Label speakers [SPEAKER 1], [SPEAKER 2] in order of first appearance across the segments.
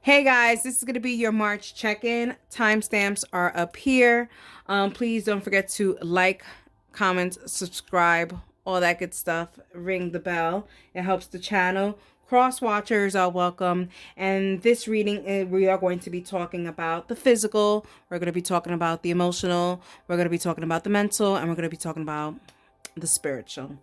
[SPEAKER 1] Hey guys, this is going to be your March check-in. Timestamps are up here. Please don't forget to like, comment, subscribe, all that good stuff. Ring the bell. It helps the channel. Cross watchers are welcome. And this reading, we are going to be talking about the physical. We're going to be talking about the emotional. We're going to be talking about the mental. And we're going to be talking about the spiritual.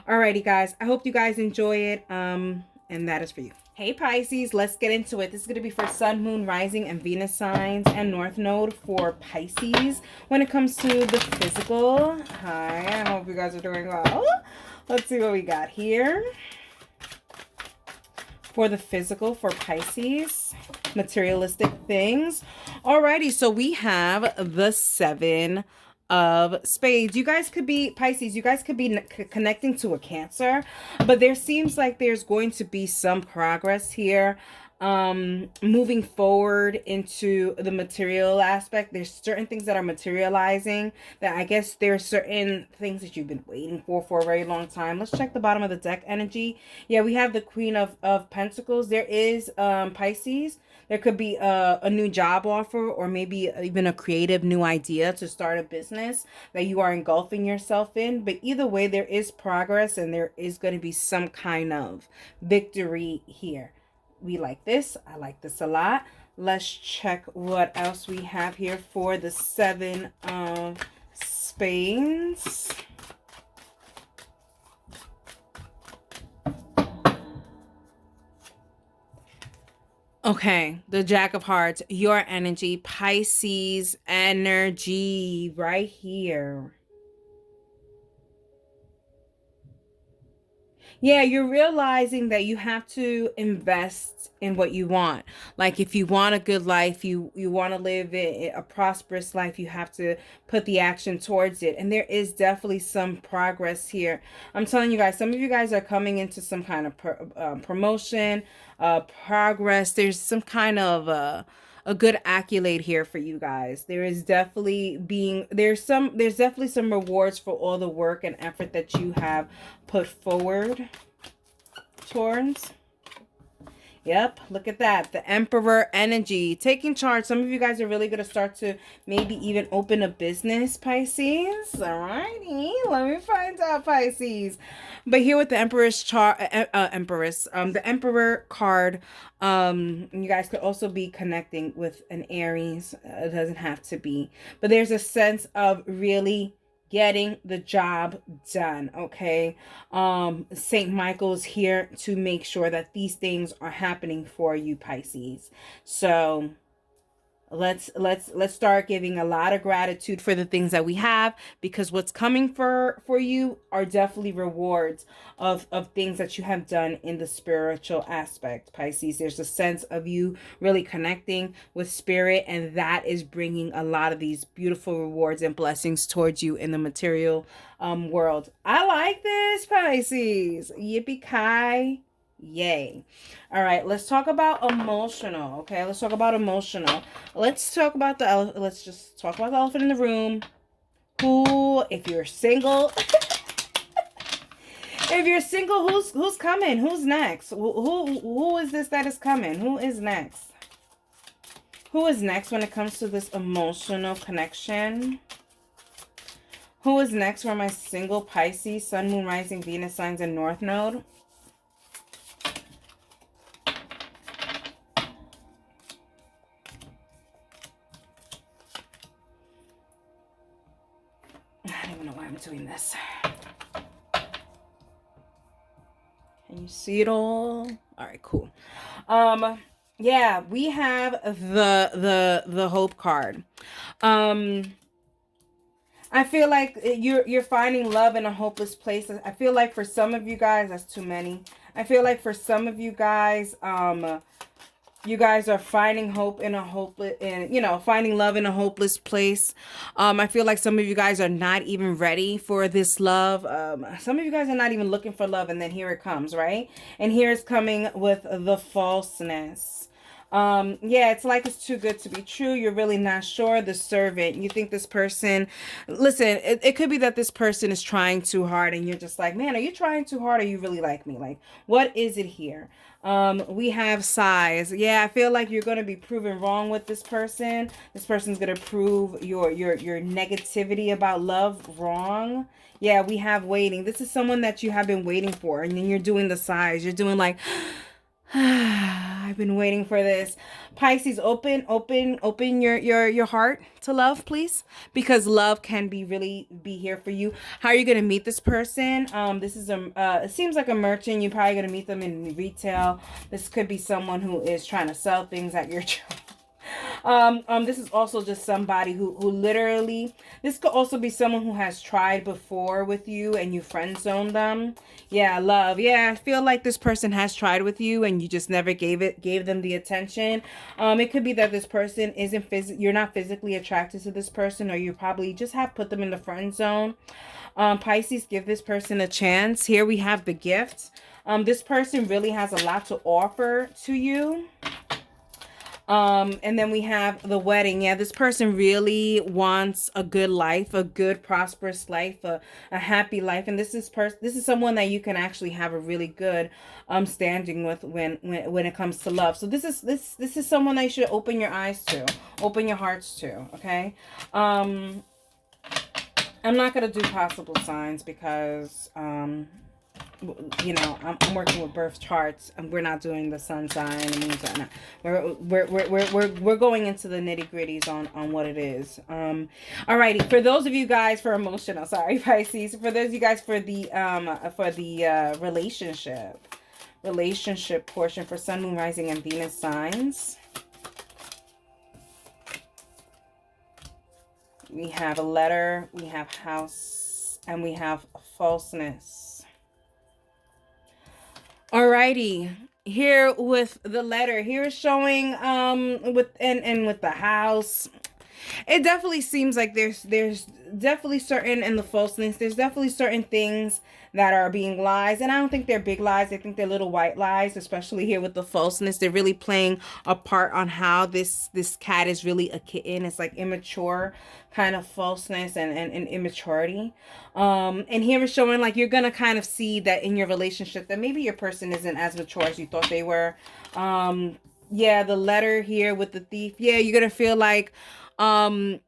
[SPEAKER 1] Alrighty, guys. I hope you guys enjoy it. And that is for you. Hey Pisces, let's get into it. This is going to be for Sun, Moon, Rising, and Venus signs and North Node for Pisces. When it comes to the physical, hi, I hope you guys are doing well. Let's see what we got here. For the physical for Pisces, materialistic things. Alrighty, so we have the Seven of Spades. You guys could be Pisces, you guys could be connecting to a Cancer, but there seems like there's going to be some progress here moving forward into the material aspect. There's certain things that are materializing that I guess there's certain things that you've been waiting for a very long time. Let's check the bottom of the deck energy. Yeah, we have the Queen of Pentacles. There is Pisces. There could be a new job offer, or maybe even a creative new idea to start a business that you are engulfing yourself in. But either way, there is progress and there is going to be some kind of victory here. We like this. I like this a lot. Let's check what else we have here for the Seven of Spades. Okay, the Jack of Hearts, your energy, Pisces energy right here. Yeah, you're realizing that you have to invest in what you want. Like if you want a good life, you want to live a prosperous life, you have to put the action towards it. And there is definitely some progress here. I'm telling you guys, some of you guys are coming into some kind of promotion, progress. There's some kind of a good accolade here for you guys. There's definitely some rewards for all the work and effort that you have put forward towards. Yep, look at that. The Emperor energy. Taking charge. Some of you guys are really going to start to maybe even open a business, Pisces. Alrighty, let me find out, Pisces. But here with the Empress the Emperor card, you guys could also be connecting with an Aries. It doesn't have to be. But there's a sense of really getting the job done. Okay, Saint Michael's here to make sure that these things are happening for you, Pisces. So let's start giving a lot of gratitude for the things that we have, because what's coming for you are definitely rewards of things that you have done in the spiritual aspect, Pisces. There's a sense of you really connecting with spirit, and that is bringing a lot of these beautiful rewards and blessings towards you in the material world. I like this, Pisces. Yippee-ki. Yay. All right, let's talk about emotional. Okay, let's talk about emotional. Let's just talk about the elephant in the room. Who, if you're single, if you're single, who's coming? Who's next? Who is this that is coming? Who is next? Who is next when it comes to this emotional connection? Who is next for my single Pisces, Sun, Moon, Rising, Venus signs, and North Node? I don't even know why I'm doing this. Can you see it all? All right, cool. Yeah, we have the hope card. I feel like you're finding love in a hopeless place. I feel like for some of you guys, that's too many. I feel like for some of you guys, you guys are finding hope in a hopeless, finding love in a hopeless place. I feel like some of you guys are not even ready for this love. Some of you guys are not even looking for love, and then here it comes, right? And here it's coming with the falseness. Yeah, it's like it's too good to be true. You're really not sure. The servant, you think this person, listen, it could be that this person is trying too hard and you're just like, man, are you trying too hard or you really like me? Like, what is it here? We have size. Yeah, I feel like you're going to be proven wrong with this person. This person's going to prove your negativity about love wrong. Yeah, we have waiting. This is someone that you have been waiting for, and then you're doing the sighs. You're doing like, I've been waiting for this. Pisces, open your heart to love, please, because love can be here for you. How are you gonna meet this person? This is it seems like a merchant. You're probably gonna meet them in retail. This could be someone who is trying to sell things at your job. This is also just somebody who literally, this could also be someone who has tried before with you and you friend zoned them. Yeah, love. Yeah, I feel like this person has tried with you and you just never gave them the attention. It could be that this person you're not physically attracted to this person, or you probably just have put them in the friend zone. Pisces, give this person a chance. Here we have the gift. This person really has a lot to offer to you. And then we have the wedding. Yeah, this person really wants a good life, a good prosperous life, a happy life. And this is someone that you can actually have a really good standing with when it comes to love. So this is someone that you should open your eyes to, open your hearts to, okay? I'm not gonna do possible signs because you know, I'm working with birth charts, and we're not doing the sun sign and moon sign. We're going into the nitty gritties on what it is. Alrighty, for those of you guys for emotional, sorry Pisces, for those of you guys for the relationship portion for Sun, Moon, Rising, and Venus signs. We have a letter, we have house, and we have falseness. Alrighty, here with the letter, here is showing with the house. It definitely seems like there's definitely certain, in the falseness, there's definitely certain things that are being lies, and I don't think they're big lies. I think they're little white lies, especially here with the falseness. They're really playing a part on how this cat is really a kitten. It's like immature kind of falseness and immaturity. And here is showing like you're gonna kind of see that in your relationship that maybe your person isn't as mature as you thought they were. Yeah, the letter here with the thief. Yeah, you're gonna feel like yeah,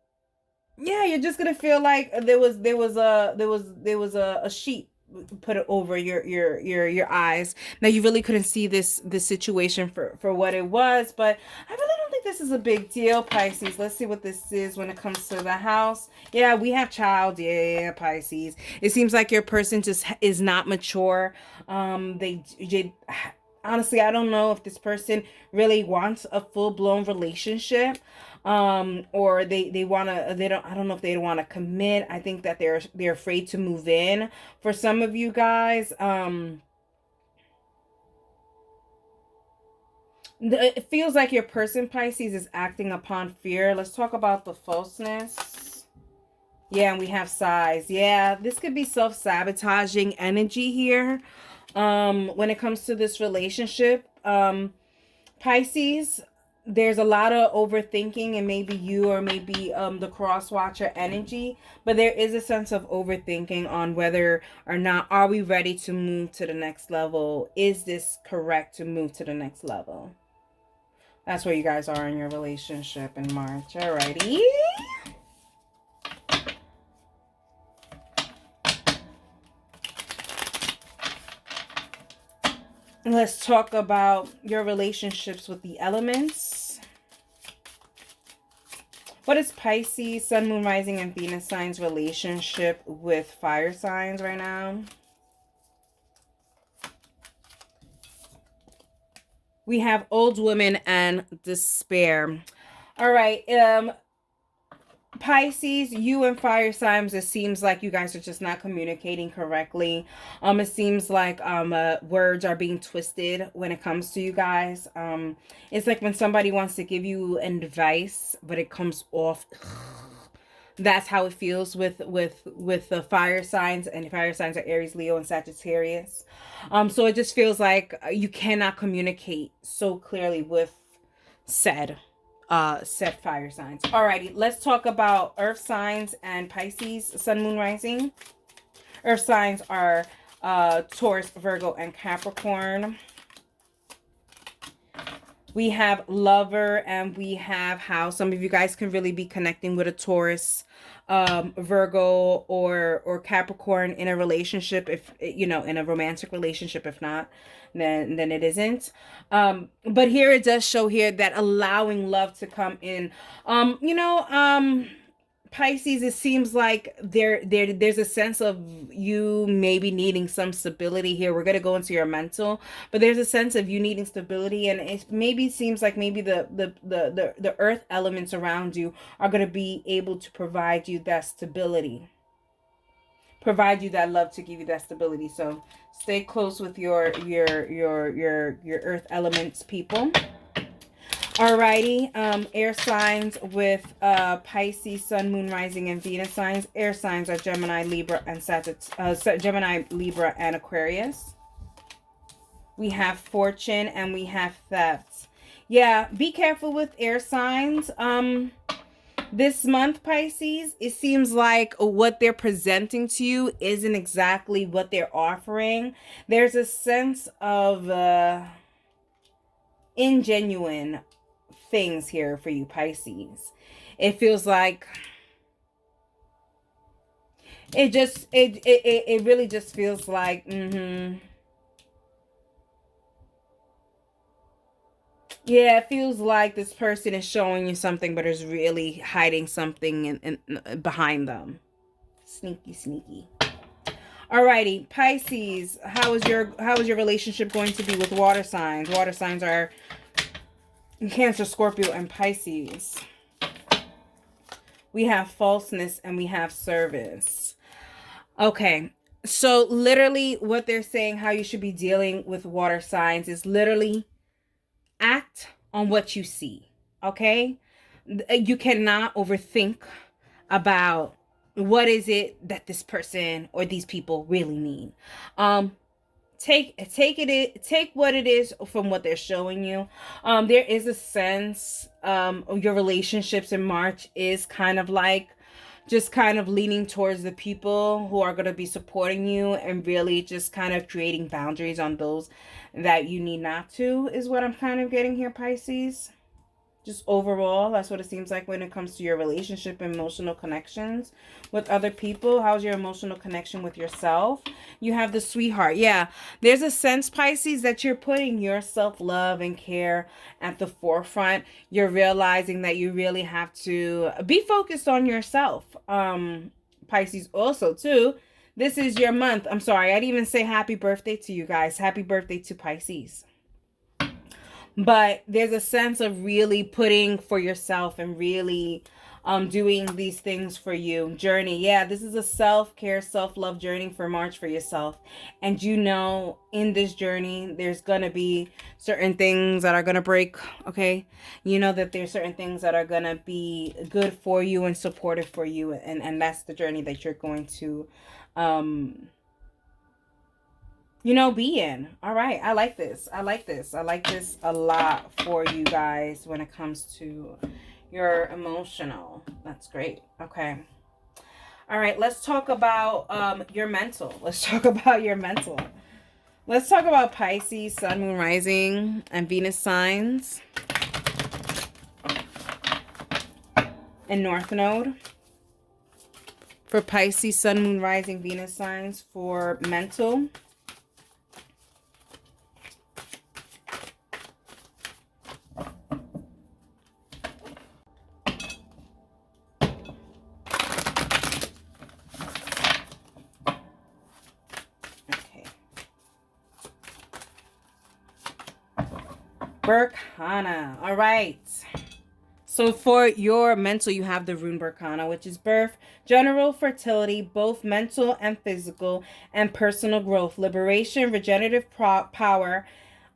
[SPEAKER 1] you're just gonna feel like there was a sheet put it over your eyes. Now you really couldn't see this situation for what it was, but I really don't think this is a big deal, Pisces. Let's see what this is when it comes to the house. Yeah, we have child. Yeah, Pisces. It seems like your person just is not mature. They honestly, I don't know if this person really wants a full-blown relationship, or they want to, I don't know if they want to commit. I think that they're afraid to move in for some of you guys. It feels like your person, Pisces, is acting upon fear. Let's talk about the falseness. Yeah, and we have size. Yeah, this could be self-sabotaging energy here. When it comes to this relationship, Pisces, there's a lot of overthinking, and maybe you, or maybe the cross watcher energy, but there is a sense of overthinking on whether or not are we ready to move to the next level. Is this correct to move to the next level? That's where you guys are in your relationship in March. Alrighty. Let's talk about your relationships with the elements. What is Pisces, Sun, Moon, Rising, and Venus signs relationship with fire signs right now? We have old woman and despair. All right. Pisces, you and fire signs, it seems like you guys are just not communicating correctly. It seems like words are being twisted when it comes to you guys. It's like when somebody wants to give you advice, but it comes off. That's how it feels with the fire signs, and fire signs are Aries, Leo, and Sagittarius. So it just feels like you cannot communicate so clearly with said fire signs. Alrighty, let's talk about earth signs and Pisces, sun, moon, rising. Earth signs are Taurus, Virgo, and Capricorn. We have lover and we have house. Some of you guys can really be connecting with a Taurus, Virgo, or Capricorn in a relationship. If you know, in a romantic relationship. If not, then it isn't. But here it does show here that allowing love to come in. Pisces, it seems like there's a sense of you maybe needing some stability here. We're gonna go into your mental, but there's a sense of you needing stability, and it maybe seems like maybe the earth elements around you are gonna be able to provide you that stability, provide you that love to give you that stability. So stay close with your earth elements, people. Alrighty, air signs with Pisces, sun, moon, rising, and Venus signs. Air signs are Gemini, Libra, and Gemini, Libra, and Aquarius. We have fortune and we have theft. Yeah, be careful with air signs. This month, Pisces, it seems like what they're presenting to you isn't exactly what they're offering. There's a sense of ingenuine things here for you, Pisces. It feels like it really just feels like yeah, it feels like this person is showing you something but is really hiding something in behind them. Sneaky. Alrighty, Pisces, how is your relationship going to be with water signs? Water signs are Cancer, Scorpio, and Pisces. We have falseness and we have service. Okay, so literally what they're saying how you should be dealing with water signs is literally act on what you see. Okay, you cannot overthink about what is it that this person or these people really mean. Take what it is from what they're showing you. There is a sense of your relationships in March is kind of like just kind of leaning towards the people who are going to be supporting you and really just kind of creating boundaries on those that you need not to, is what I'm kind of getting here, Pisces. Just overall, that's what it seems like when it comes to your relationship, emotional connections with other people. How's your emotional connection with yourself? You have the sweetheart. Yeah, there's a sense, Pisces, that you're putting your self-love and care at the forefront. You're realizing that you really have to be focused on yourself. Pisces also, too. This is your month. I'm sorry, I didn't even say happy birthday to you guys. Happy birthday to Pisces. But there's a sense of really putting for yourself and really doing these things for you. Journey. Yeah, this is a self-care, self-love journey for March for yourself. And you know, in this journey, there's going to be certain things that are going to break, okay? You know that there's certain things that are going to be good for you and supportive for you. And that's the journey that you're going to be in. All right. I like this. I like this a lot for you guys when it comes to your emotional. That's great. Okay. All right. Let's talk about your mental. Let's talk about your mental. Let's talk about Pisces, sun, moon, rising, and Venus signs. And North Node. For Pisces, sun, moon, rising, Venus signs for mental. Berkana. All right. So for your mental, you have the rune Berkana, which is birth, general fertility, both mental and physical, and personal growth, liberation, regenerative power,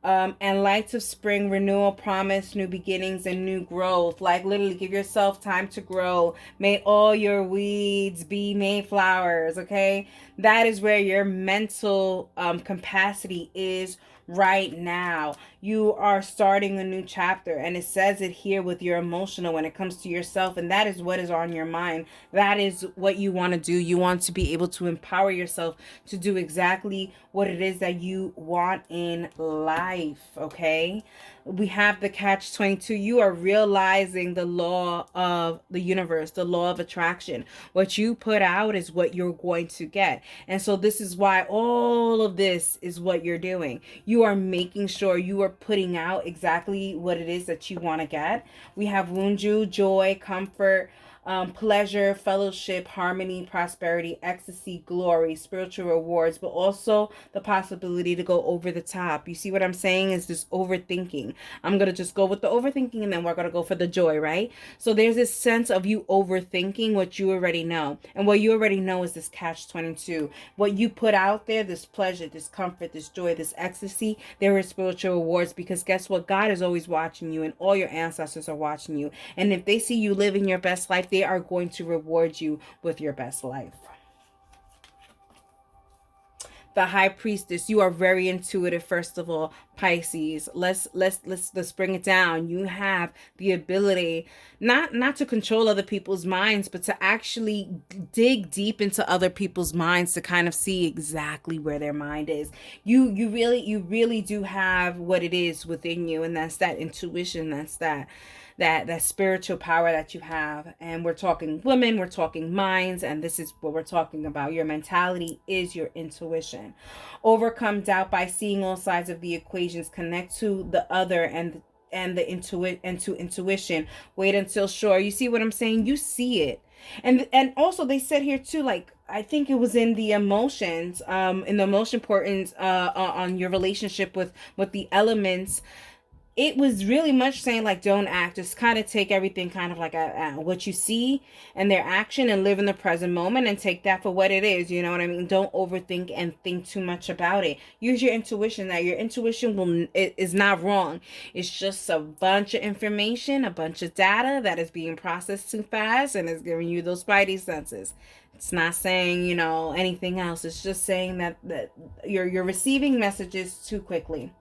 [SPEAKER 1] and lights of spring, renewal, promise, new beginnings, and new growth. Like literally give yourself time to grow. May all your weeds be Mayflowers, okay? That is where your mental capacity is right now. You are starting a new chapter, and it says it here with your emotional when it comes to yourself, and that is what is on your mind. That is what you want to do. You want to be able to empower yourself to do exactly what it is that you want in life, okay? We have the catch 22. You are realizing the law of the universe, the law of attraction. What you put out is what you're going to get. And so this is why all of this is what you're doing. You are making sure you are putting out exactly what it is that you want to get. We have Wunju, joy, comfort, pleasure, fellowship, harmony, prosperity, ecstasy, glory, spiritual rewards, but also the possibility to go over the top. You see what I'm saying? Is this overthinking. I'm going to just go with the overthinking, and then we're going to go for the joy, right? So there's this sense of you overthinking what you already know. And what you already know is this catch 22. What you put out there, this pleasure, this comfort, this joy, this ecstasy, there is spiritual rewards, because guess what? God is always watching you, and all your ancestors are watching you. And if they see you living your best life, they are going to reward you with your best life. The high priestess, you are very intuitive. First of all, Pisces, let's bring it down. You have the ability not to control other people's minds, but to actually dig deep into other people's minds to kind of see exactly where their mind is. You really do have what it is within you, and that's that intuition. That's that spiritual power that you have. And we're talking women, we're talking minds, and this is what we're talking about. Your mentality is your intuition. Overcome doubt by seeing all sides of the equations. Connect to the other and the intuition. Wait until sure. You see what I'm saying? You see it. And also they said here too, like I think it was in the emotions, in the emotion portions, on your relationship with the elements. It was really much saying like don't act, just kind of take everything kind of like what you see and their action, and live in the present moment and take that for what it is. You know what I mean? Don't overthink and think too much about it. Use your intuition. That your intuition is not wrong. It's just a bunch of information, a bunch of data that is being processed too fast, and is giving you those spidey senses. It's not saying, anything else. It's just saying that you're receiving messages too quickly.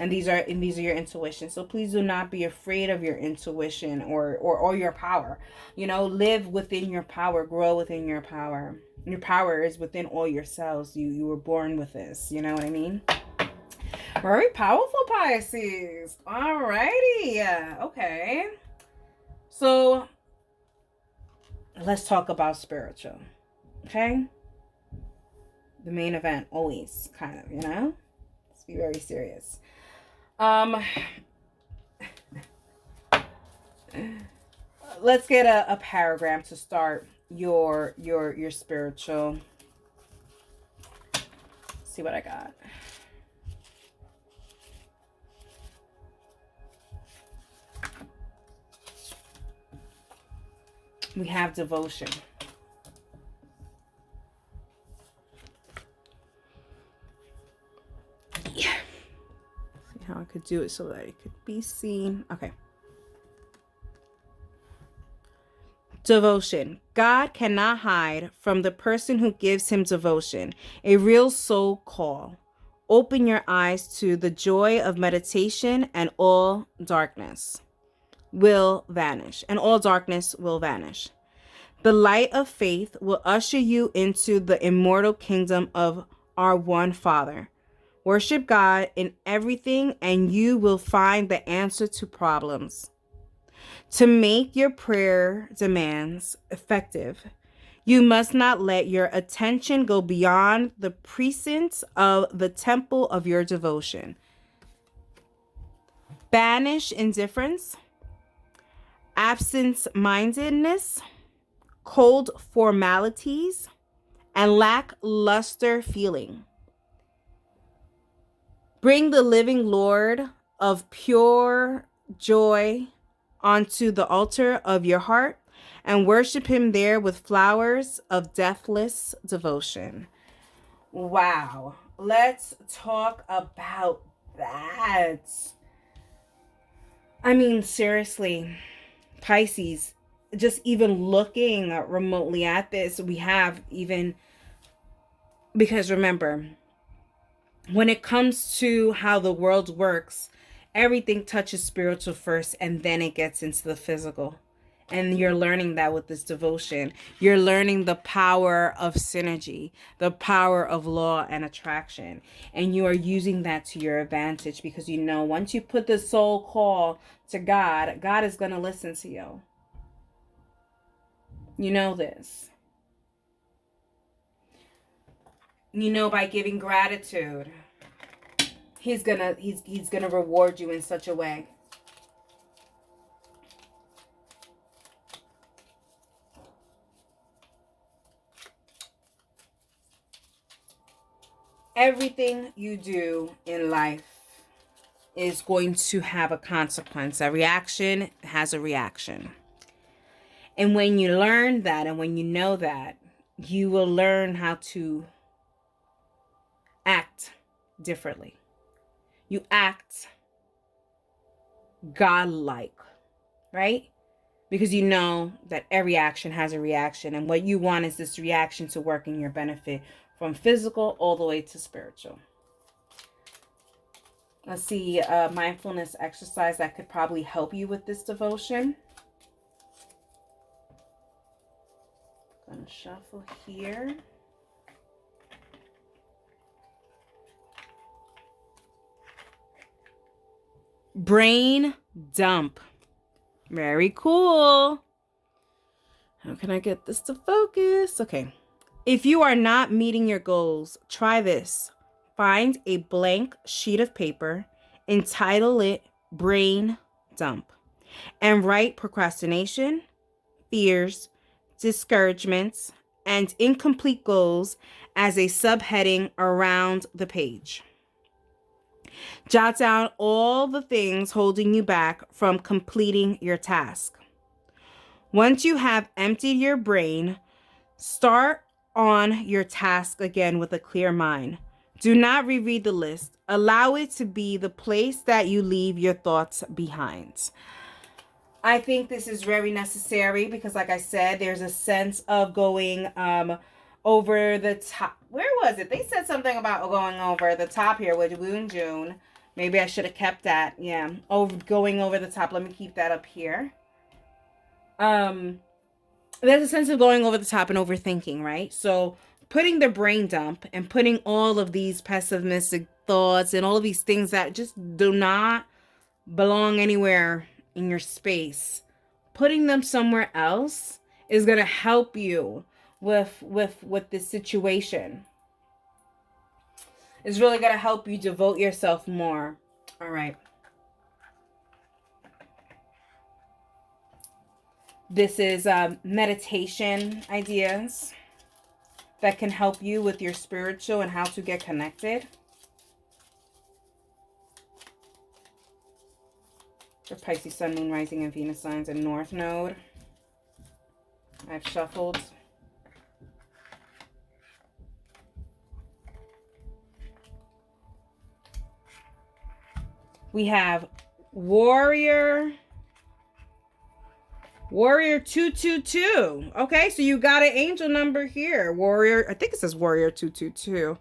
[SPEAKER 1] And these are your intuition. So please do not be afraid of your intuition or your power. Live within your power, grow within your power. Your power is within all your cells. You were born with this. You know what I mean? Very powerful, Pisces. Alrighty. Okay. So let's talk about spiritual. Okay? The main event, always, kind of, Let's be very serious. Let's get a paragraph to start your spiritual. Let's see what I got. We have devotion. Yeah. How I could do it so that it could be seen. Okay. Devotion. God cannot hide from the person who gives him devotion. A real soul call. Open your eyes to the joy of meditation, and all darkness will vanish. And all darkness will vanish. The light of faith will usher you into the immortal kingdom of our one Father. Worship God in everything, and you will find the answer to problems. To make your prayer demands effective, you must not let your attention go beyond the precincts of the temple of your devotion. Banish indifference, absent-mindedness, cold formalities, and lackluster feeling. Bring the living Lord of pure joy onto the altar of your heart and worship him there with flowers of deathless devotion. Wow. Let's talk about that. I mean, seriously, Pisces, just even looking remotely at this, we have even, because remember, when it comes to how the world works, everything touches spiritual first and then it gets into the physical. And you're learning that with this devotion. You're learning the power of synergy, the power of law and attraction. And you are using that to your advantage because you know once you put the soul call to God, God is going to listen to you. You know this. You know by giving gratitude, he's gonna reward you in such a way. Everything you do in life is going to have a consequence. A reaction has a reaction. And when you learn that and when you know that, you will learn how to act differently. You act godlike, right? Because you know that every action has a reaction. And what you want is this reaction to work in your benefit from physical all the way to spiritual. Let's see a mindfulness exercise that could probably help you with this devotion. I'm going to shuffle here. Brain dump. Very cool. How can I get this to focus? Okay. If you are not meeting your goals, try this. Find a blank sheet of paper, entitle it Brain Dump, and write procrastination, fears, discouragements, and incomplete goals as a subheading around the page. Jot down all the things holding you back from completing your task. Once you have emptied your brain, start on your task again with a clear mind. Do not reread the list. Allow it to be the place that you leave your thoughts behind. I think this is very necessary because, like I said, there's a sense of going over the top. Where was it? They said something about going over the top here with Woon June. Maybe I should have kept that. Yeah, going over the top. Let me keep that up here. There's a sense of going over the top and overthinking, right? So putting the brain dump and putting all of these pessimistic thoughts and all of these things that just do not belong anywhere in your space, putting them somewhere else is going to help you with this situation. It's really going to help you devote yourself more. All right. This is meditation ideas that can help you with your spiritual and how to get connected. For Pisces, Sun, Moon, Rising, and Venus signs and North Node. I've shuffled. We have Warrior 222. Okay, so you got an angel number here. Warrior, I think it says Warrior 222.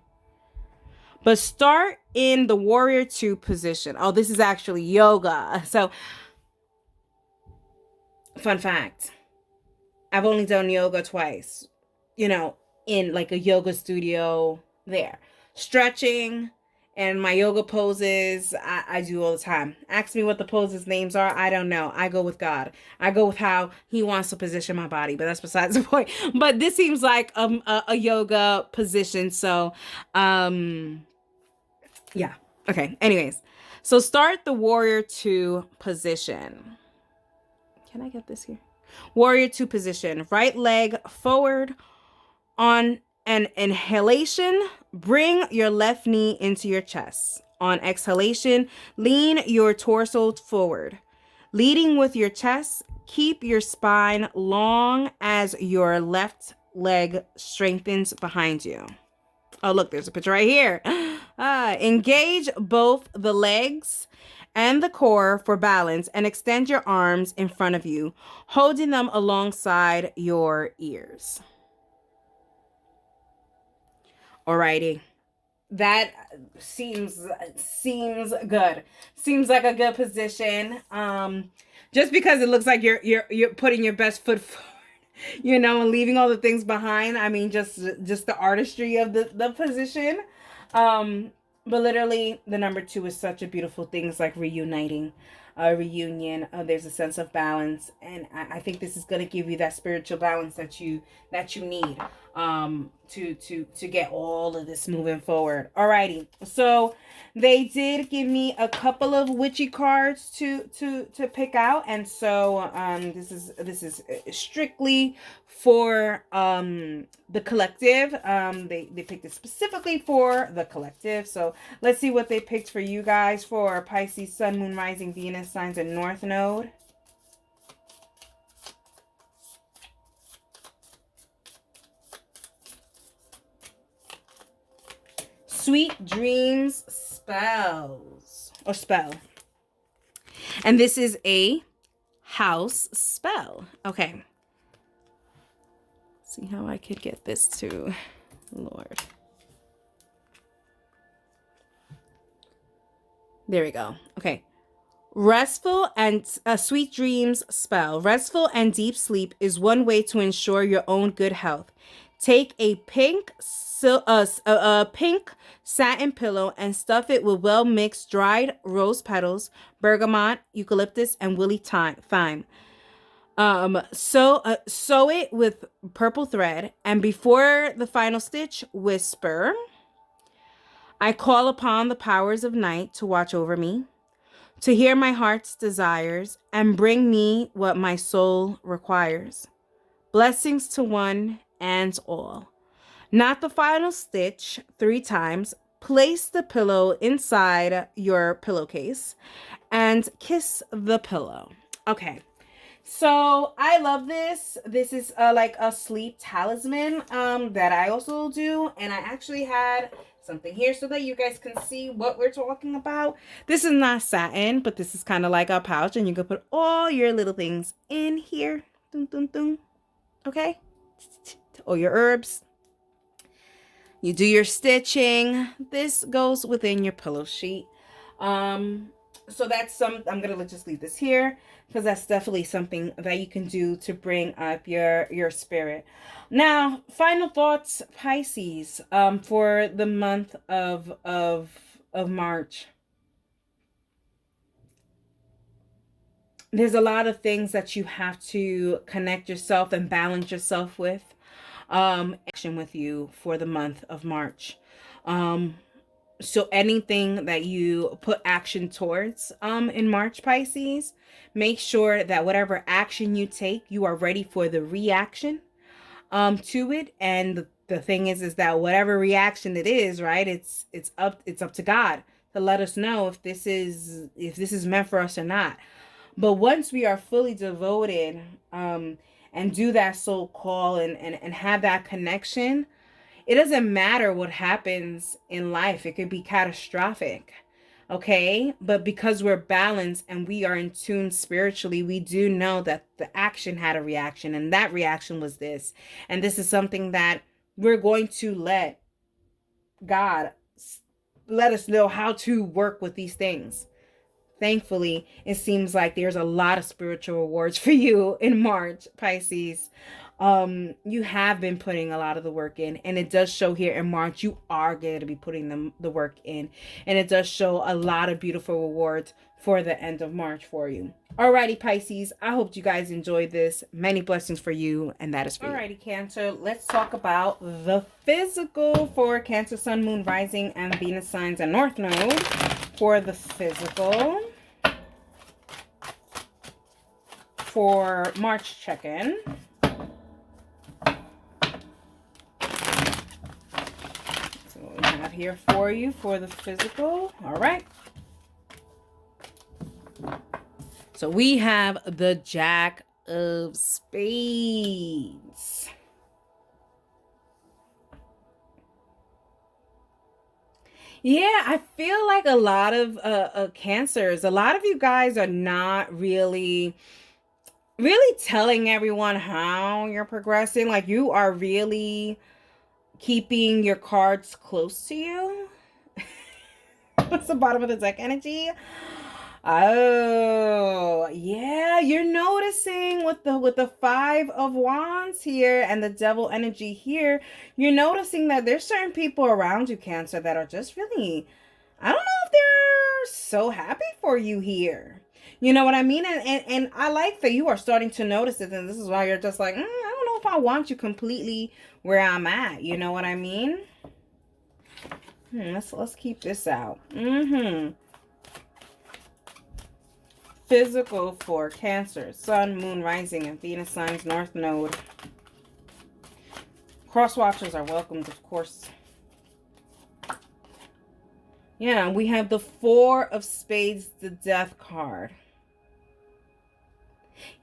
[SPEAKER 1] But start in the Warrior 2 position. Oh, this is actually yoga. So, fun fact. I've only done yoga twice. In like a yoga studio there. Stretching and my yoga poses, I do all the time. Ask me what the poses names are. I don't know. I go with God. I go with how he wants to position my body, but that's besides the point. But this seems like a yoga position. So, yeah. Okay. Anyways, so start the Warrior 2 position. Can I get this here? Warrior 2 position. Right leg forward. On an inhalation, bring your left knee into your chest. On exhalation, lean your torso forward. Leading with your chest, keep your spine long as your left leg strengthens behind you. Oh, look, there's a picture right here. Engage both the legs and the core for balance and extend your arms in front of you, holding them alongside your ears. Alrighty. that seems good. Seems like a good position. Just because it looks like you're putting your best foot forward, and leaving all the things behind. I mean, just the artistry of the position. Um, but literally, the number two is such a beautiful thing. It's like reuniting, a reunion. There's a sense of balance, and I think this is going to give you that spiritual balance that you need to get all of this moving forward. Alrighty, so they did give me a couple of witchy cards to pick out, and so this is strictly for the collective. They picked it specifically for the collective. So let's see what they picked for you guys for Pisces, Sun, Moon, Rising, Venus signs, and North Node. Sweet Dreams spells or spell. And this is a house spell. Okay. See how I could get this to Lord. There we go. Okay. Restful and sweet dreams spell. Restful and deep sleep is one way to ensure your own good health. Take a pink satin pillow and stuff it with well mixed dried rose petals, bergamot, eucalyptus, and woolly thyme. Sew it with purple thread, and before the final stitch, whisper, I call upon the powers of night to watch over me, to hear my heart's desires, and bring me what my soul requires. Blessings to one and all. Not the final stitch 3 times. Place the pillow inside your pillowcase and kiss the pillow. Okay. So I love this. This is like a sleep talisman that I also do. And I actually had something here so that you guys can see what we're talking about. This is not satin, but this is kind of like a pouch. And you can put all your little things in here. Dun, dun, dun. Okay? All your herbs. You do your stitching. This goes within your pillow sheet. So that's I'm gonna just leave this here because that's definitely something that you can do to bring up your spirit. Now, final thoughts, Pisces, for the month of March. There's a lot of things that you have to connect yourself and balance yourself with. Action with you for the month of March. So anything that you put action towards in March, Pisces, make sure that whatever action you take, you are ready for the reaction to it. And the thing is that whatever reaction it is, right, it's up to God to let us know if this is meant for us or not. But once we are fully devoted and do that soul call and have that connection, it doesn't matter what happens in life. It could be catastrophic. Okay? But because we're balanced and we are in tune spiritually, we do know that the action had a reaction, and that reaction was this. And this is something that we're going to let God let us know how to work with these things. Thankfully, it seems like there's a lot of spiritual rewards for you in March, Pisces. You have been putting a lot of the work in, and it does show here in March. You are going to be putting the work in, and it does show a lot of beautiful rewards for the end of March for you. Alrighty, Pisces, I hope you guys enjoyed this. Many blessings for you, and that is for you. Alrighty, Cancer, let's talk about the physical for Cancer, Sun, Moon, Rising, and Venus signs and North Node. For the physical, for March check-in. So what we have here for you for the physical. All right. So we have the Jack of Spades. Yeah, I feel like a lot of cancers, a lot of you guys are not really telling everyone how you're progressing. Like, you are really keeping your cards close to you. It's the bottom of the deck energy. Oh, yeah, you're noticing with the 5 of Wands here and the Devil energy here, you're noticing that there's certain people around you, Cancer, that are just really, I don't know if they're so happy for you here. You know what I mean? And I like that you are starting to notice it, and this is why you're just like, I don't know if I want you completely where I'm at. You know what I mean? Let's keep this out. Physical for Cancer, Sun, Moon, Rising, and Venus signs, North Node. Cross watchers are welcomed, of course. Yeah, we have the 4 of Spades, the Death card.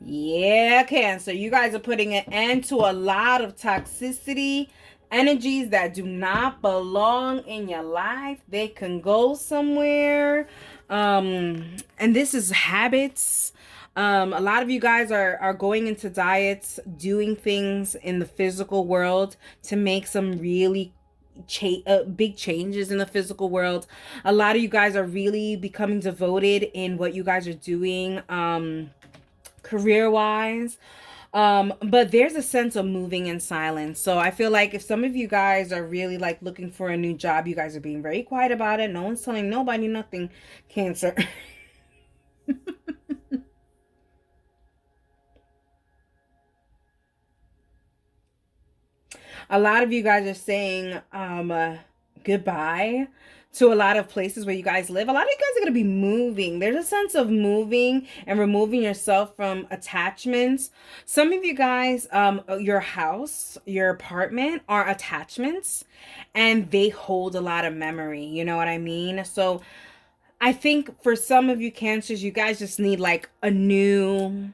[SPEAKER 1] Yeah, Cancer, you guys are putting an end to a lot of toxicity, energies that do not belong in your life. They can go somewhere. And this is habits. A lot of you guys are going into diets, doing things in the physical world to make some really big changes in the physical world. A lot of you guys are really becoming devoted in what you guys are doing, career wise. But there's a sense of moving in silence. So I feel like if some of you guys are really like looking for a new job, you guys are being very quiet about it. No one's telling nobody nothing, Cancer. A lot of you guys are saying goodbye to a lot of places where you guys live. A lot of you guys are going to be moving. There's a sense of moving and removing yourself from attachments. Some of you guys, your house, your apartment are attachments, and they hold a lot of memory. You know what I mean? So I think for some of you Cancers, you guys just need like a new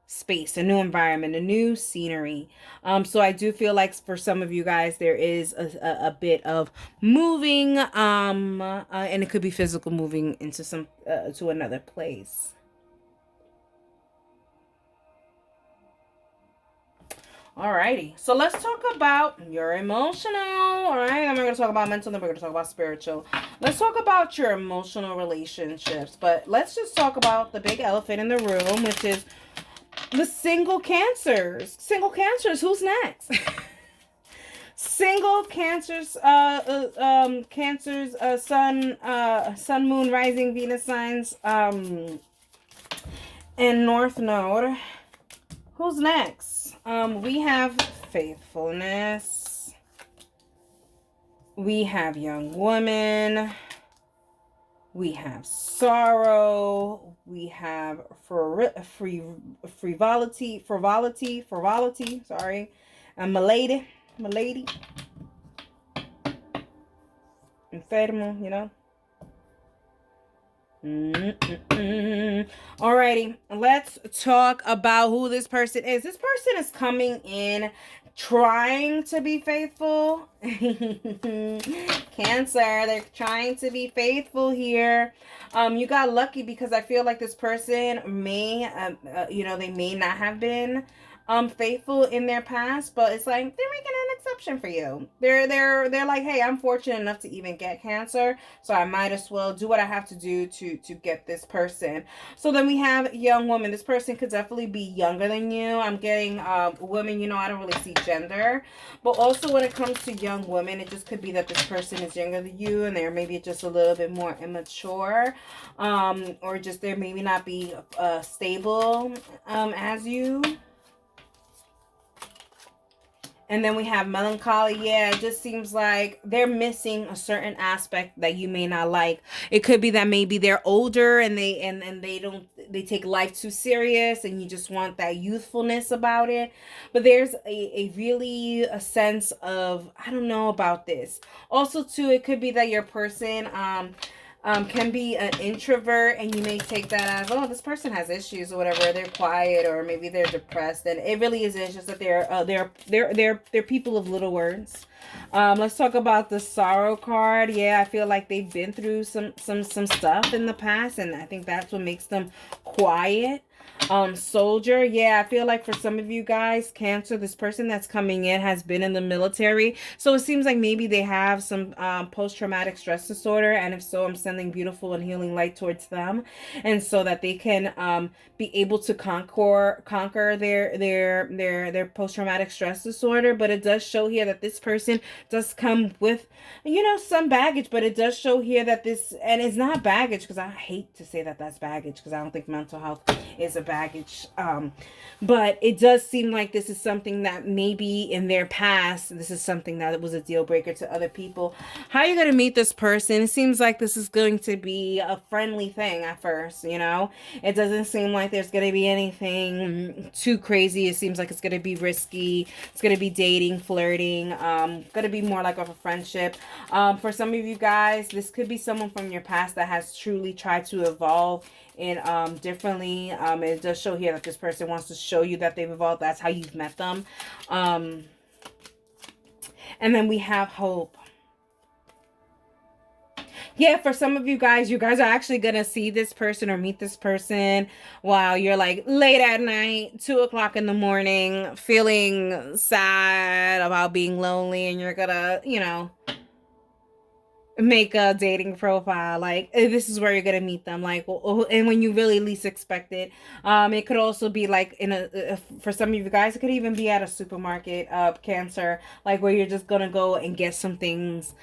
[SPEAKER 1] space, a new environment, a new scenery. So I do feel like for some of you guys there is a bit of moving, and it could be physical, moving into some to another place. Alrighty, so let's talk about your emotional. All right, I'm not going to talk about mental, then we're going to talk about spiritual. Let's talk about your emotional relationships, but let's just talk about the big elephant in the room, which is the single Cancers. Single Cancers, who's next? Single Cancers, Cancers, Sun, Moon, Rising, Venus signs, and North Node. Who's next? We have faithfulness. We have young woman. We have sorrow. We have frivolity. Sorry, milady. Enfermo, you know. Alrighty, let's talk about who this person is. This person is coming in trying to be faithful. Cancer, they're trying to be faithful here. You got lucky because I feel like this person may, they may not have been faithful in their past, but it's like they're making an exception for you. They're like, hey, I'm fortunate enough to even get Cancer, so I might as well do what I have to do to get this person. So then we have young woman. This person could definitely be younger than you. I'm getting women, I don't really see gender, but also when it comes to young women, it just could be that this person is younger than you and they're maybe just a little bit more immature, or just they maybe not be stable as you. And then we have melancholy. Yeah, it just seems like they're missing a certain aspect that you may not like. It could be that maybe they're older and they take life too serious and you just want that youthfulness about it. But there's a really a sense of, I don't know about this. Also too, it could be that your person can be an introvert, and you may take that as, oh, this person has issues or whatever. They're quiet, or maybe they're depressed, and it really isn't. It's just that they're people of little words. Let's talk about the sorrow card. Yeah, I feel like they've been through some stuff in the past, and I think that's what makes them quiet. Soldier. Yeah, I feel like for some of you guys, Cancer, this person that's coming in has been in the military. So it seems like maybe they have some post-traumatic stress disorder. And if so, I'm sending beautiful and healing light towards them. And so that they can be able to conquer their post-traumatic stress disorder. But it does show here that this person does come with, some baggage, but it does show here that this, and it's not baggage, because I hate to say that that's baggage, because I don't think mental health is a baggage. But it does seem like this is something that maybe in their past, this is something that was a deal breaker to other people. How are you going to meet this person? It seems like this is going to be a friendly thing at first, It doesn't seem like there's going to be anything too crazy. It seems like it's going to be risky. It's going to be dating, flirting, going to be more like of a friendship. For some of you guys, this could be someone from your past that has truly tried to evolve in differently. It does show here that this person wants to show you that they've evolved. That's how you've met them. And then we have hope. Yeah, for some of you guys are actually gonna see this person or meet this person while you're like late at night, 2 o'clock in the morning, feeling sad about being lonely, and you're gonna, make a dating profile. Like, this is where you're gonna meet them, like, and when you really least expect it. It could also be like in for some of you guys, it could even be at a supermarket, Cancer, like where you're just gonna go and get some things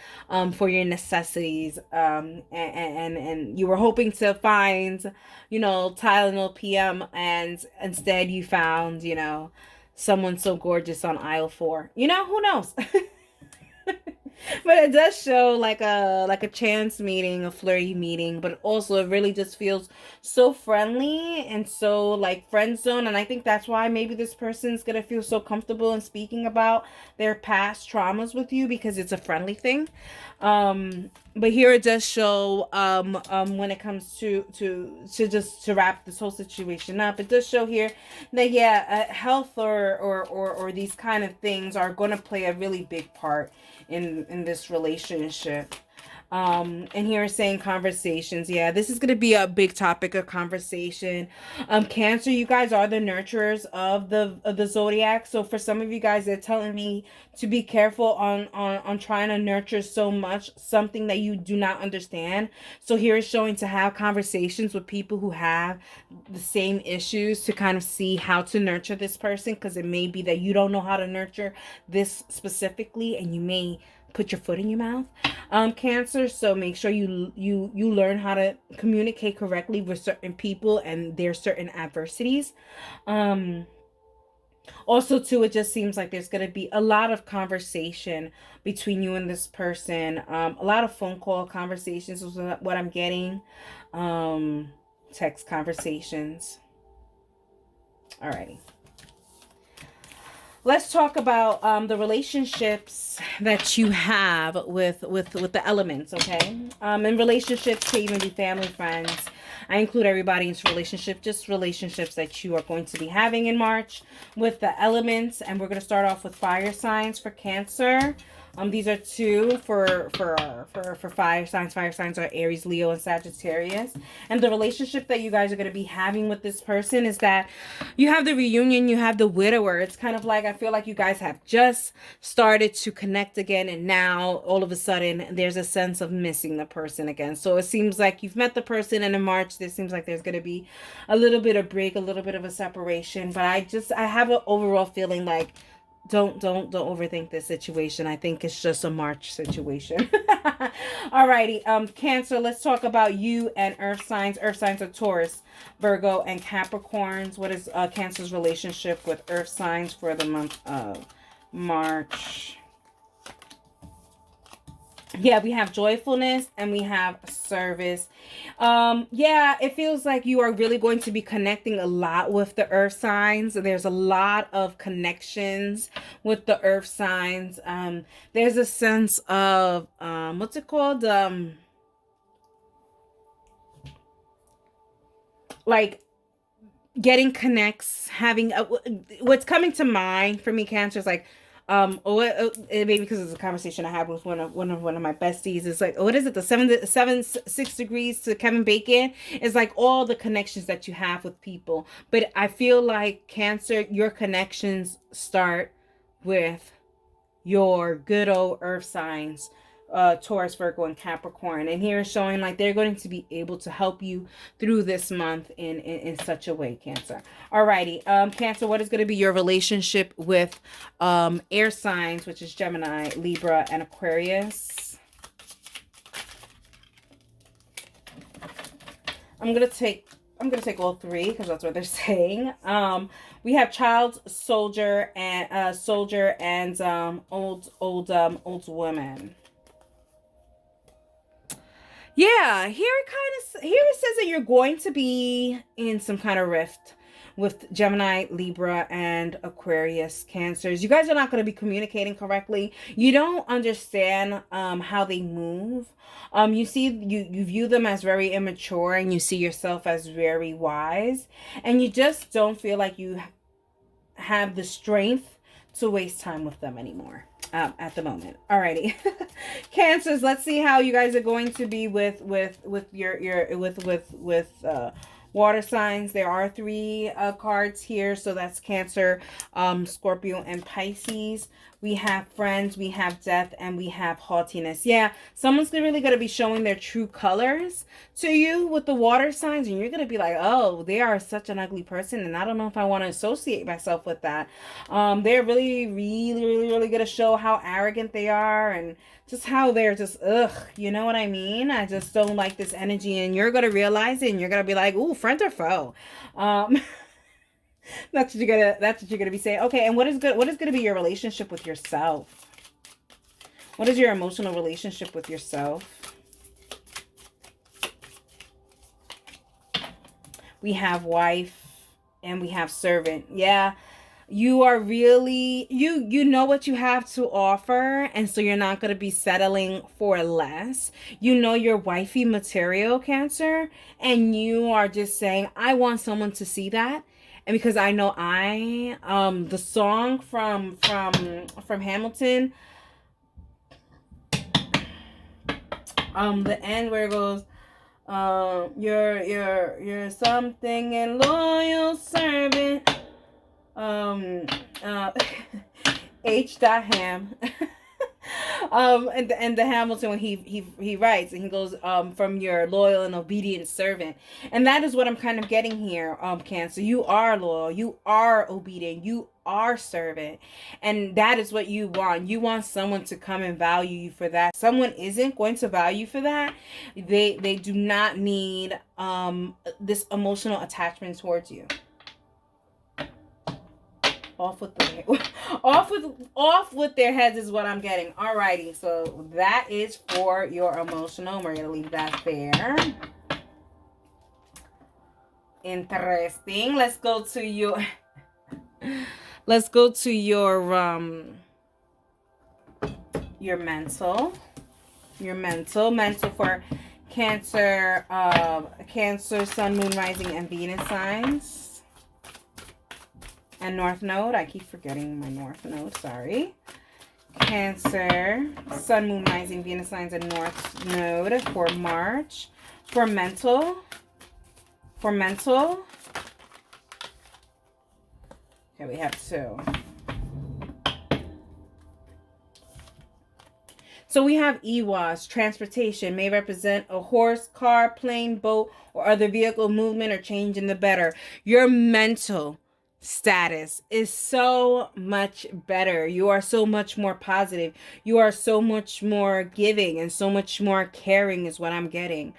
[SPEAKER 1] for your necessities, and you were hoping to find, Tylenol PM, and instead you found, someone so gorgeous on aisle 4. Who knows? But it does show like a chance meeting, a flirty meeting, but also it really just feels so friendly and so like friend zone. And I think that's why maybe this person's gonna feel so comfortable in speaking about their past traumas with you, because it's a friendly thing. But here it does show, when it comes to wrap this whole situation up, it does show here that, yeah, health or these kind of things are going to play a really big part in this relationship. And here it's saying conversations. Yeah, this is going to be a big topic of conversation. Cancer, you guys are the nurturers of the zodiac. So for some of you guys, they're telling me to be careful on trying to nurture so much something that you do not understand. So here is showing to have conversations with people who have the same issues to kind of see how to nurture this person, because it may be that you don't know how to nurture this specifically, and you may put your foot in your mouth, Cancer. So make sure you learn how to communicate correctly with certain people and their certain adversities. Also too, it just seems like there's going to be a lot of conversation between you and this person. A lot of phone call conversations is what I'm getting. Text conversations. Alrighty. Let's talk about the relationships that you have with the elements, okay? And relationships can even be family, friends. I include everybody into relationship, just relationships that you are going to be having in March with the elements. And we're going to start off with fire signs for Cancer. These are two for fire signs. Fire signs are Aries, Leo, and Sagittarius. And the relationship that you guys are going to be having with this person is that you have the reunion, you have the widower. It's kind of like, I feel like you guys have just started to connect again, and now all of a sudden there's a sense of missing the person again. So it seems like you've met the person, and in March there seems like there's going to be a little bit of break, a little bit of a separation. But I have an overall feeling like, don't overthink this situation. I think it's just a March situation. Alrighty, Cancer, let's talk about you and earth signs. Earth signs are Taurus, Virgo, and Capricorns. What is Cancer's relationship with earth signs for the month of March? Yeah, we have joyfulness and we have service. Yeah, it feels like you are really going to be connecting a lot with the earth signs. There's a lot of connections with the earth signs. There's a sense of what's it called? Like getting connects, having what's coming to mind for me, Cancer, is like maybe because it's a conversation I had with one of my besties. It's like, what is it? The 6 degrees to Kevin Bacon is like all the connections that you have with people. But I feel like Cancer, your connections start with your good old earth signs, Taurus, Virgo, and Capricorn. And here is showing like they're going to be able to help you through this month in such a way, Cancer. Alrighty, Cancer, what is going to be your relationship with air signs, which is Gemini, Libra, and Aquarius? I'm gonna take all three because that's what they're saying. We have child, soldier, and old woman. Yeah, here it says that you're going to be in some kind of rift with Gemini, Libra, and Aquarius, Cancers. You guys are not going to be communicating correctly. You don't understand how they move. You view them as very immature, and you see yourself as very wise, and you just don't feel like you have the strength to waste time with them anymore. At the moment. Alrighty. Cancers, let's see how you guys are going to be with water signs. There are 3 cards here, so that's Cancer, Scorpio, and Pisces. We have friends, we have death, and we have haughtiness. Yeah, someone's really going to be showing their true colors to you with the water signs, and you're going to be like, oh, they are such an ugly person, and I don't know if I want to associate myself with that. They're really going to show how arrogant they are, and just how they're just, ugh, you know what I mean? I just don't like this energy, and you're going to realize it, and you're going to be like, ooh, friend or foe? That's what you're gonna be saying. Okay, and what is gonna be your relationship with yourself? What is your emotional relationship with yourself? We have wife and we have servant. Yeah. You are really, you know what you have to offer, and so you're not going to be settling for less. You know your wifey material, Cancer, and you are just saying, I want someone to see that. And because I know the song from Hamilton, the end where it goes, you're something and loyal servant. H. Ham. And the Hamilton, when he writes and he goes, from your loyal and obedient servant. And that is what I'm kind of getting here, Cancer. You are loyal, you are obedient, you are servant, and that is what you want. You want someone to come and value you for that. Someone isn't going to value you for that. They do not need this emotional attachment towards you. Off with their heads is what I'm getting. Alrighty, so that is for your emotional. We're gonna leave that there. Interesting. Let's go to your mental. Your mental for Cancer, Cancer, Sun, Moon, Rising, and Venus signs. And North Node. I keep forgetting my North Node. Sorry. Cancer, Sun, Moon, Rising, Venus signs, and North Node for March. For mental. Okay, we have 2. So we have EWAS, transportation, may represent a horse, car, plane, boat, or other vehicle movement or change in the better. Your mental status is so much better. You are so much more positive. You are so much more giving and so much more caring is what I'm getting.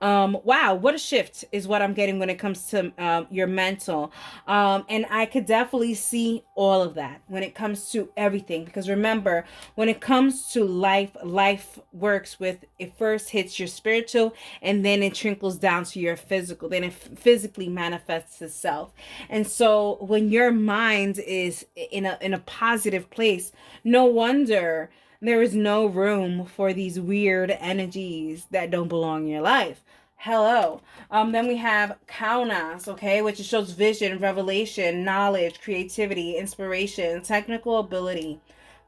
[SPEAKER 1] Wow, what a shift is what I'm getting when it comes to your mental. And I could definitely see all of that when it comes to everything. Because remember, when it comes to life works with, it first hits your spiritual and then it trickles down to your physical. Then it physically manifests itself. And so when your mind is in a positive place, no wonder there is no room for these weird energies that don't belong in your life. Hello. Then we have Kaunas, okay, which shows vision, revelation, knowledge, creativity, inspiration, technical ability,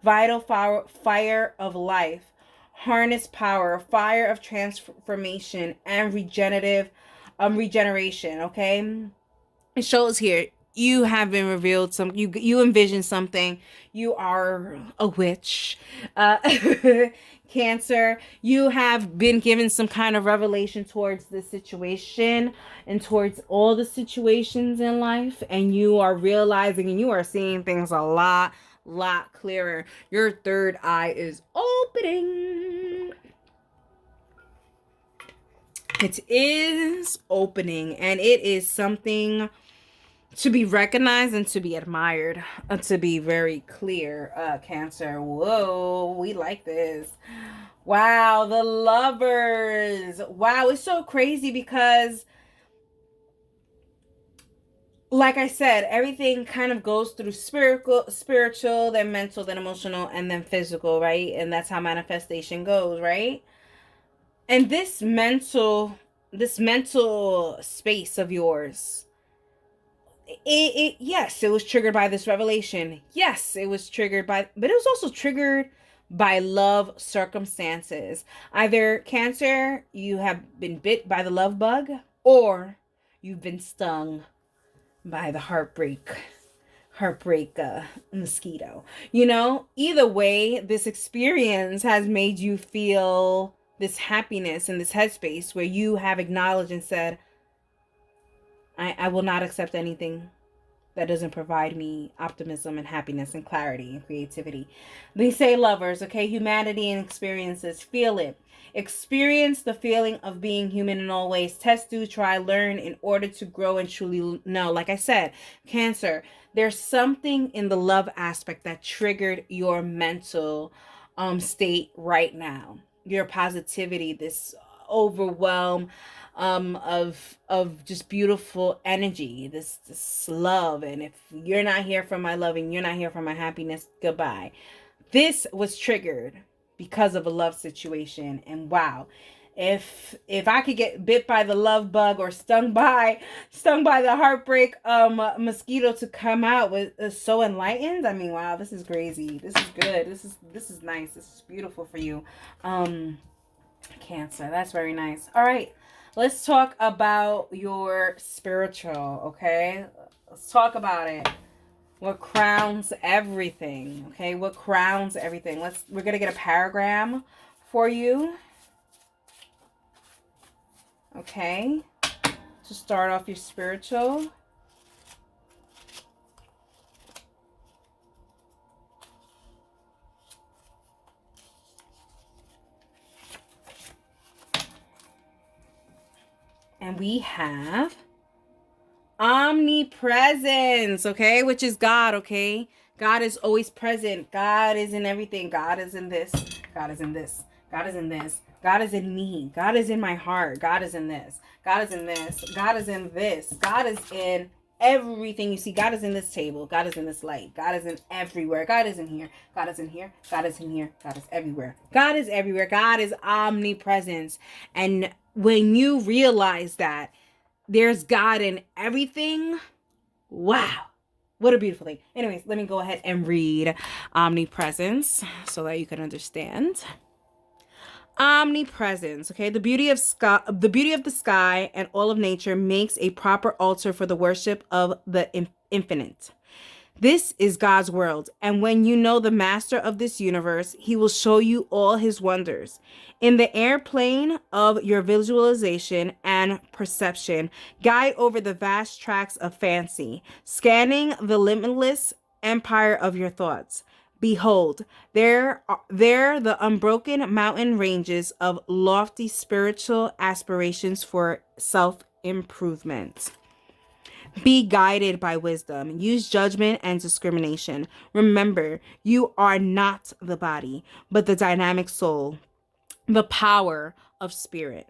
[SPEAKER 1] vital fire of life, harness power, fire of transformation and regeneration. Okay, it shows here you have been revealed some, you envision something, you are a witch, uh Cancer, you have been given some kind of revelation towards this situation and towards all the situations in life, and you are realizing and you are seeing things a lot clearer. Your third eye is opening. It is opening, and it is something to be recognized and to be admired, to be very clear. Cancer, whoa, we like this. Wow, the Lovers. Wow, it's so crazy because, like I said, everything kind of goes through spiritual, then mental, then emotional, and then physical, right? And that's how manifestation goes, right? And this mental space of yours, yes, it was triggered by this revelation. Yes, it was triggered by, but it was also triggered by love circumstances. Either, Cancer, you have been bit by the love bug, or you've been stung by the heartbreak mosquito. Either way, this experience has made you feel this happiness in this headspace where you have acknowledged and said, I will not accept anything that doesn't provide me optimism and happiness and clarity and creativity. They say, Lovers, okay, humanity and experiences, feel it. Experience the feeling of being human in all ways. Test, do, try, learn in order to grow and truly know. Like I said, Cancer, there's something in the love aspect that triggered your mental state right now. Your positivity, this overwhelm of just beautiful energy, this love. And if you're not here for my love and you're not here for my happiness, goodbye. This was triggered because of a love situation. And wow, if I could get bit by the love bug or stung by the heartbreak mosquito to come out with so enlightened, I mean, wow, this is crazy. This is good. This is nice. This is beautiful for you. Cancer, that's very nice. All right, let's talk about your spiritual. Okay, let's talk about it. What crowns everything? Okay, what crowns everything? We're gonna get a paragram for you. Okay, to start off your spiritual. And we have omnipresence, okay, which is God, okay? God is always present. God is in everything. God is in this. God is in this. God is in this. God is in me. God is in my heart. God is in this. God is in this. God is in this. God is in everything you see. God is in this table. God is in this light. God is in everywhere. God is in here. God is in here. God is in here. God is everywhere. God is everywhere. God is omnipresence. And when you realize that there's God in everything, wow, what a beautiful thing. Anyways, let me go ahead and read omnipresence so that you can understand. Omnipresence, okay? The beauty of the sky and all of nature makes a proper altar for the worship of the infinite. This is God's world, and when you know the master of this universe, he will show you all his wonders. In the airplane of your visualization and perception, guide over the vast tracts of fancy, scanning the limitless empire of your thoughts. Behold, there the unbroken mountain ranges of lofty spiritual aspirations for self-improvement. Be guided by wisdom. Use judgment and discrimination. Remember, you are not the body, but the dynamic soul, the power of spirit.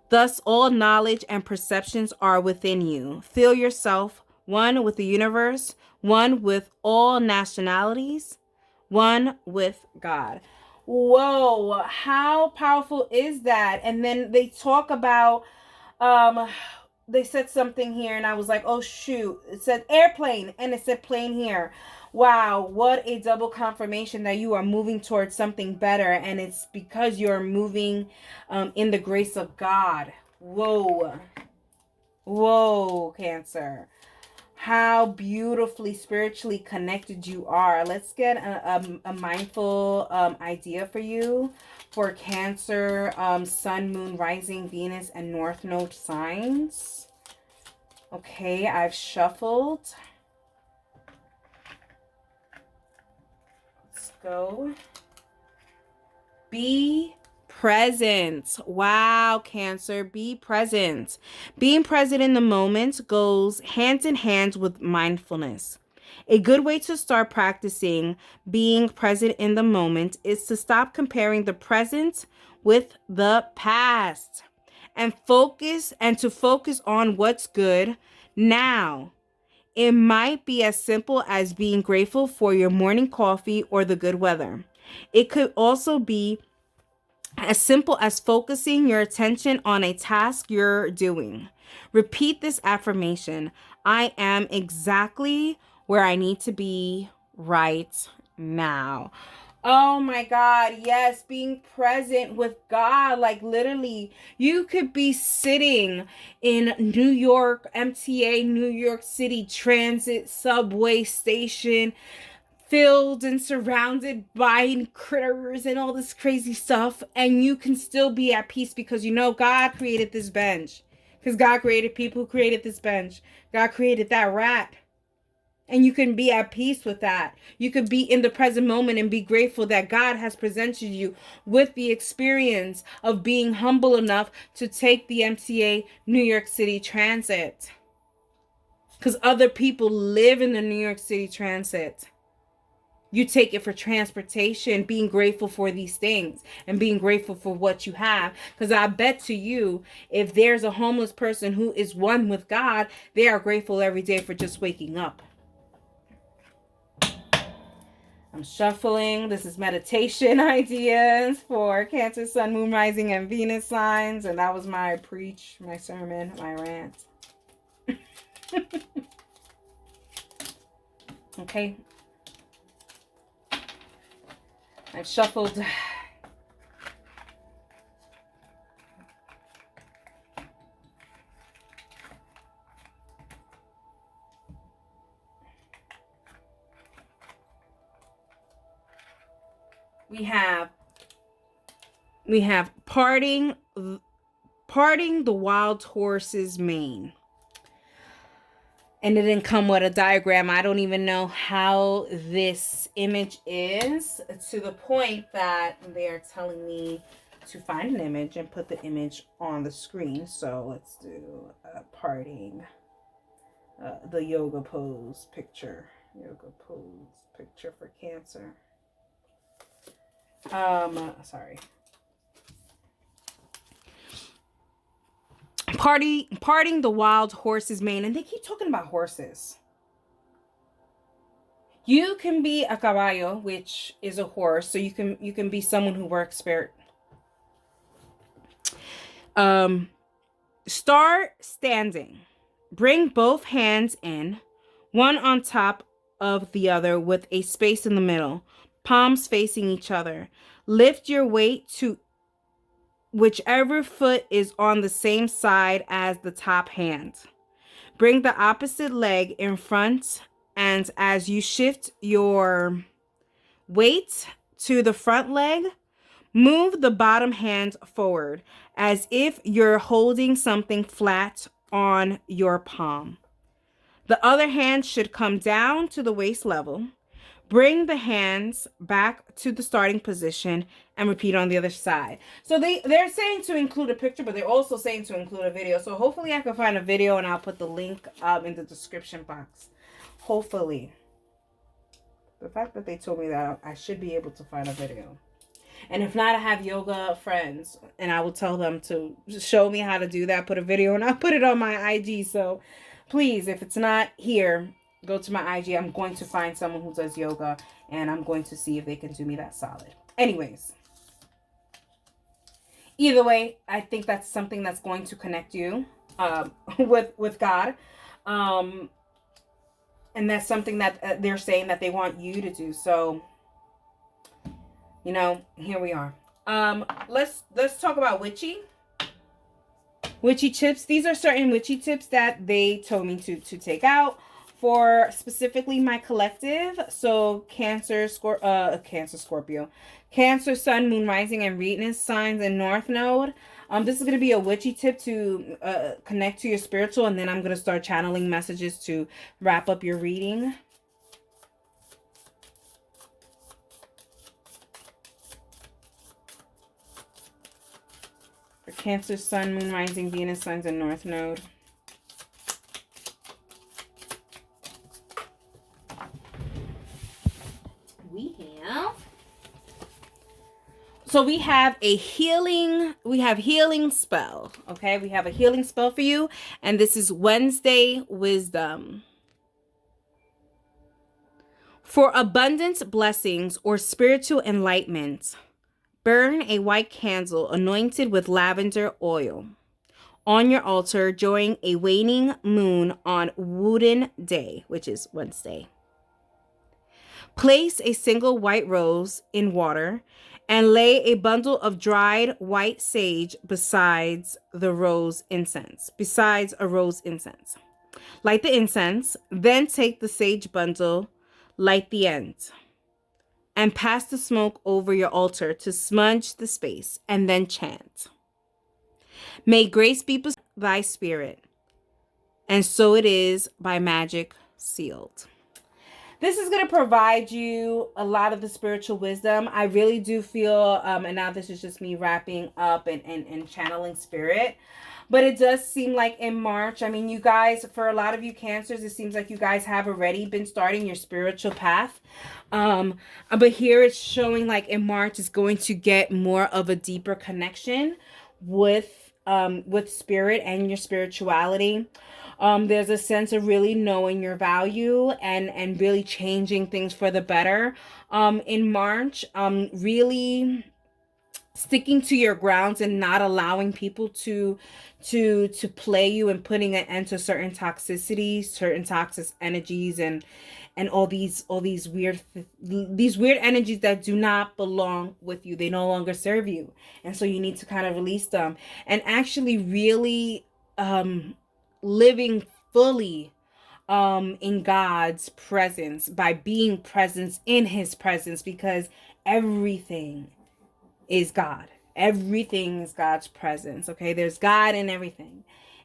[SPEAKER 1] Thus, all knowledge and perceptions are within you. Feel yourself one with the universe, one with all nationalities, one with God. Whoa, how powerful is that? And then they talk about um they said something here and I was like, oh shoot, it said airplane and it said plane here. Wow, what a double confirmation that you are moving towards something better, and it's because you're moving in the grace of God. Whoa. Whoa, Cancer. How beautifully spiritually connected you are. Let's get a mindful idea for you for Cancer, Sun, Moon, Rising, Venus, and North Node signs. Okay, I've shuffled. Let's go. Be present. Wow, Cancer, be present. Being present in the moment goes hand in hand with mindfulness. A good way to start practicing being present in the moment is to stop comparing the present with the past and to focus on what's good now. It might be as simple as being grateful for your morning coffee or the good weather. It could also be as simple as focusing your attention on a task you're doing. Repeat this affirmation: I am exactly where I need to be right now. Oh my God, yes, being present with God. Like literally, you could be sitting in New York, MTA, New York City Transit, subway station, filled and surrounded by critters and all this crazy stuff, and you can still be at peace because you know God created this bench. Because God created people who created this bench. God created that rat. And you can be at peace with that. You could be in the present moment and be grateful that God has presented you with the experience of being humble enough to take the MTA New York City Transit. Because other people live in the New York City Transit. You take it for transportation, being grateful for these things and being grateful for what you have. Because I bet to you, if there's a homeless person who is one with God, they are grateful every day for just waking up. I'm shuffling. This is meditation ideas for Cancer, Sun, Moon, Rising, and Venus signs. And that was my preach, my sermon, my rant. Okay. I've shuffled. We have parting the wild horse's mane. And it didn't come with a diagram. I don't even know how this image is, to the point that they're telling me to find an image and put the image on the screen. So let's do parting the yoga pose picture. Yoga pose picture for Cancer. Sorry. Parting the wild horse's mane. And they keep talking about horses. You can be a caballo, which is a horse. So you can be someone who works spirit. Start standing. Bring both hands in, one on top of the other with a space in the middle, palms facing each other. Lift your weight to whichever foot is on the same side as the top hand. Bring the opposite leg in front, and as you shift your weight to the front leg, move the bottom hand forward as if you're holding something flat on your palm. The other hand should come down to the waist level. Bring the hands back to the starting position and repeat on the other side. So they're saying to include a picture, but they're also saying to include a video. So hopefully I can find a video and I'll put the link in the description box. Hopefully. The fact that they told me that, I should be able to find a video. And if not, I have yoga friends and I will tell them to show me how to do that, put a video, and I'll put it on my IG. So please, if it's not here, go to my IG. I'm going to find someone who does yoga and I'm going to see if they can do me that solid. Anyways, either way, I think that's something that's going to connect you. with God. Um, and that's something that they're saying that they want you to do. So, here we are. Let's talk about witchy tips. These are certain witchy tips that they told me to take out for specifically my collective. So Cancer, Scorpio, Cancer, Sun, Moon, Rising, and Venus signs and North Node. This is going to be a witchy tip to connect to your spiritual, and then I'm going to start channeling messages to wrap up your reading. For Cancer, Sun, Moon, Rising, Venus signs and North Node. We have a healing spell. Okay, we have a healing spell for you, and this is Wednesday wisdom. For abundant blessings or spiritual enlightenment, burn a white candle anointed with lavender oil on your altar during a waning moon on Wooden Day, which is Wednesday. Place a single white rose in water and lay a bundle of dried white sage besides a rose incense. Light the incense, then take the sage bundle, light the end, and pass the smoke over your altar to smudge the space, and then chant. May grace be thy spirit, and so it is by magic sealed. This is going to provide you a lot of the spiritual wisdom. I really do feel, and now this is just me wrapping up and channeling spirit, but it does seem like in March, I mean, you guys, for a lot of you Cancers, it seems like you guys have already been starting your spiritual path. But here it's showing like in March is going to get more of a deeper connection with spirit and your spirituality. There's a sense of really knowing your value and really changing things for the better. In March, really sticking to your grounds and not allowing people to play you and putting an end to certain toxicities, certain toxic energies, and all these weird energies that do not belong with you. They no longer serve you, and so you need to kind of release them and actually really living fully in God's presence by being present in his presence, because everything is God. Everything is God's presence. Okay, there's God in everything,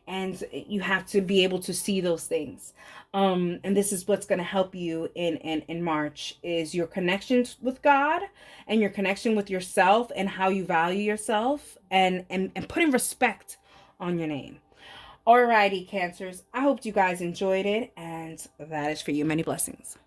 [SPEAKER 1] and you have to be able to see those things. And this is what's going to help you in March is your connection with God and your connection with yourself and how you value yourself and putting respect on your name. Alrighty, Cancers. I hope you guys enjoyed it, and that is for you. Many blessings.